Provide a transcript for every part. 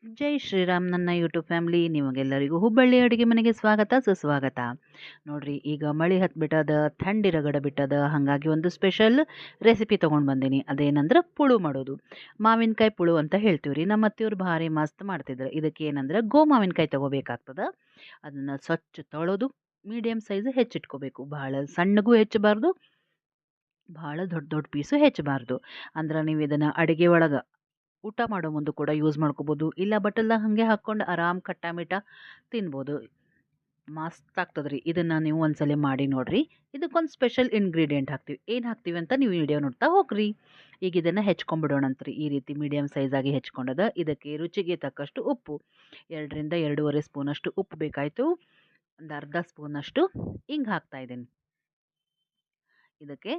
ಜೈ ಶ್ರೀರಾಮ್ ನನ್ನ YouTube family ನಿಮಗೆಲ್ಲರಿಗೂ ಹುಬ್ಬಳ್ಳಿ ಅಡುಗೆ ಮನೆಗೆ ಸ್ವಾಗತ ಸುಸ್ವಾಗತ. ನೋಡ್ರಿ ಈಗ ಮಳೆ ಹತ್ಬಿಟ್ಟದ, ಥಂಡಿ ರಗಡ ಬಿಟ್ಟದ, ಹಾಗಾಗಿ ಒಂದು ಸ್ಪೆಷಲ್ ರೆಸಿಪಿ ತೊಗೊಂಡು ಬಂದೀನಿ. ಅದೇನಂದ್ರೆ ಪುಳು ಮಾಡೋದು. ಮಾವಿನಕಾಯಿ ಪುಳು ಅಂತ ಹೇಳ್ತೀವಿ ರೀ. ನಮ್ಮ ಅತ್ತೆಯವ್ರು ಭಾರಿ ಮಸ್ತ್ ಮಾಡ್ತಿದ್ರು. ಇದಕ್ಕೆ ಏನಂದ್ರೆ ಮಾವಿನಕಾಯಿ ತೊಗೋಬೇಕಾಗ್ತದೆ. ಅದನ್ನು ಸ್ವಚ್ಛ ತೊಳೆದು ಮೀಡಿಯಮ್ ಸೈಜ್ ಹೆಚ್ಚಿಟ್ಕೋಬೇಕು. ಭಾಳ ಸಣ್ಣಗೂ ಹೆಚ್ಚಬಾರ್ದು, ಭಾಳ ದೊಡ್ಡ ದೊಡ್ಡ ಪೀಸು ಹೆಚ್ಚಬಾರ್ದು. ಅಂದ್ರೆ ನೀವು ಇದನ್ನು ಅಡುಗೆ ಒಳಗೆ ಊಟ ಮಾಡೋ ಮುಂದೆ ಕೂಡ ಯೂಸ್ ಮಾಡ್ಕೋಬೋದು. ಇಲ್ಲ ಬಟ್ಟಲ್ದಾಗ ಹಾಗೆ ಹಾಕ್ಕೊಂಡು ಆರಾಮ್ ಖಟ್ಟ ಮಿಠ ತಿನ್ಬೋದು. ಮಸ್ತ್ ಆಗ್ತದ್ರಿ. ಇದನ್ನು ನೀವು ಒಂದ್ಸಲ ಮಾಡಿ ನೋಡ್ರಿ. ಇದಕ್ಕೊಂದು ಸ್ಪೆಷಲ್ ಇಂಗ್ರೀಡಿಯೆಂಟ್ ಹಾಕ್ತೀವಿ. ಏನು ಹಾಕ್ತೀವಿ ಅಂತ ನೀವು ವಿಡಿಯೋ ನೋಡ್ತಾ ಹೋಗ್ರಿ. ಈಗ ಇದನ್ನು ಹೆಚ್ಕೊಂಡ್ಬಿಡೋಣಂತ್ರಿ. ಈ ರೀತಿ ಮೀಡಿಯಮ್ ಸೈಜಾಗಿ ಹೆಚ್ಕೊಂಡದ. ಇದಕ್ಕೆ ರುಚಿಗೆ ತಕ್ಕಷ್ಟು ಉಪ್ಪು, 2ರಿಂದ 2.5 ಸ್ಪೂನಷ್ಟು ಉಪ್ಪು ಬೇಕಾಯಿತು. ಒಂದು ಅರ್ಧ ಸ್ಪೂನಷ್ಟು ಹಿಂಗೆ ಹಾಕ್ತಾ ಇದ್ದೀನಿ ಇದಕ್ಕೆ.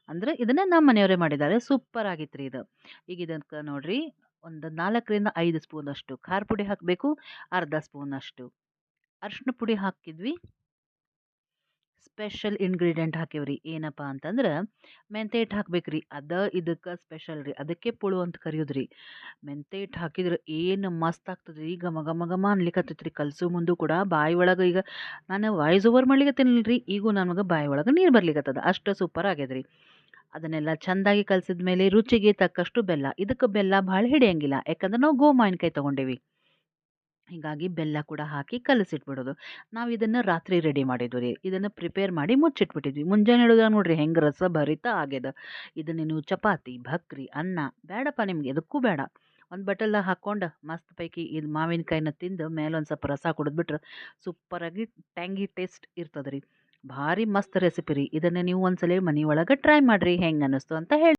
ಅಂದರೆ ಇದನ್ನು ನಮ್ಮ ಮನೆಯವರೇ ಮಾಡಿದ್ದಾರೆ. ಸೂಪರ್ ಆಗಿತ್ತು ರೀ ಇದು. ಈಗ ಇದಕ್ಕೆ ನೋಡ್ರಿ, ಒಂದು 4ರಿಂದ 5 ಸ್ಪೂನಷ್ಟು ಖಾರ ಪುಡಿ ಹಾಕಬೇಕು. ಅರ್ಧ ಸ್ಪೂನಷ್ಟು ಅರಿಶಿನ ಪುಡಿ ಹಾಕಿದ್ವಿ. ಸ್ಪೆಷಲ್ ಇಂಗ್ರೀಡಿಯೆಂಟ್ ಹಾಕಿವ್ರಿ. ಏನಪ್ಪ ಅಂತಂದ್ರೆ ಮೆಂತೆ ಹಿಟ್ಟು ಹಾಕ್ಬೇಕು ರೀ. ಇದಕ್ಕೆ ಸ್ಪೆಷಲ್ ರೀ. ಅದಕ್ಕೆ ಪುಳು ಅಂತ ಕರೆಯೋದ್ರಿ. ಮೆಂತೆ ಹಿಟ್ಟು ಹಾಕಿದ್ರೆ ಏನು ಮಸ್ತ್ ಆಗ್ತದೆ ರೀ. ಘಮ ಘಮ ಘಮ ಅನ್ಲಿಕ್ಕತ್ತೈತೆ ರೀ. ಕಲಸೋ ಮುಂದೆ ಕೂಡ ಬಾಯಿ ಒಳಗೆ ಈಗ ನಾನು ವಾಯ್ಸ್ ಓವರ್ ಮಾಡ್ಲಿಕ್ಕತ್ತೀನಿ ರೀ. ಈಗೂ ನಮಗೆ ಬಾಯಿ ಒಳಗೆ ನೀರು ಬರ್ಲಿಕ್ಕತ್ತದ. ಅಷ್ಟು ಸೂಪರ್ ಆಗ್ಯದ್ರಿ. ಅದನ್ನೆಲ್ಲ ಚೆಂದಾಗಿ ಕಲಸಿದ ಮೇಲೆ ರುಚಿಗೆ ತಕ್ಕಷ್ಟು ಬೆಲ್ಲ. ಇದಕ್ಕೆ ಬೆಲ್ಲ ಭಾಳ ಹಿಡಿಯಂಗಿಲ್ಲ, ಯಾಕಂದ್ರೆ ನಾವು ಮಾವಿನಕಾಯಿ ತೊಗೊಂಡೇವಿ. ಹೀಗಾಗಿ ಬೆಲ್ಲ ಕೂಡ ಹಾಕಿ ಕಲಸಿಟ್ಬಿಡೋದು. ನಾವು ಇದನ್ನು ರಾತ್ರಿ ರೆಡಿ ಮಾಡಿದ್ವಿ ರೀ. ಇದನ್ನು ಪ್ರಿಪೇರ್ ಮಾಡಿ ಮುಚ್ಚಿಟ್ಬಿಟ್ಟಿದ್ವಿ. ಮುಂಜಾನೆ ಹಿಡಿದಾಗ ನೋಡ್ರಿ ಹೆಂಗೆ ರಸ ಭರಿತ ಆಗ್ಯದ. ಇದನ್ನು ನೀವು ಚಪಾತಿ, ಭಕ್ರಿ, ಅನ್ನ ಬೇಡಪ್ಪ ನಿಮ್ಗೆ ಎದಕ್ಕೂ ಬೇಡ, ಒಂದು ಬಟ್ಟೆಲ್ಲ ಹಾಕ್ಕೊಂಡು ಮಸ್ತ್ ಪೈಕಿ ಇದು ಮಾವಿನಕಾಯಿನ ತಿಂದು ಮೇಲೆ ಒಂದು ಸ್ವಲ್ಪ ರಸ ಕುಡಿದ್ಬಿಟ್ರೆ ಸೂಪರಾಗಿ ಟ್ಯಾಂಗಿ ಟೇಸ್ಟ್ ಇರ್ತದೆ ರೀ. ಭಾರಿ ಮಸ್ತ್ ರೆಸಿಪಿ ರೀ. ಇದನ್ನು ನೀವು ಒಂದ್ಸಲ ಮನೆ ಒಳಗೆ ಟ್ರೈ ಮಾಡಿರಿ, ಹೆಂಗೆ ಅನ್ನಿಸ್ತು ಅಂತ ಹೇಳಿ.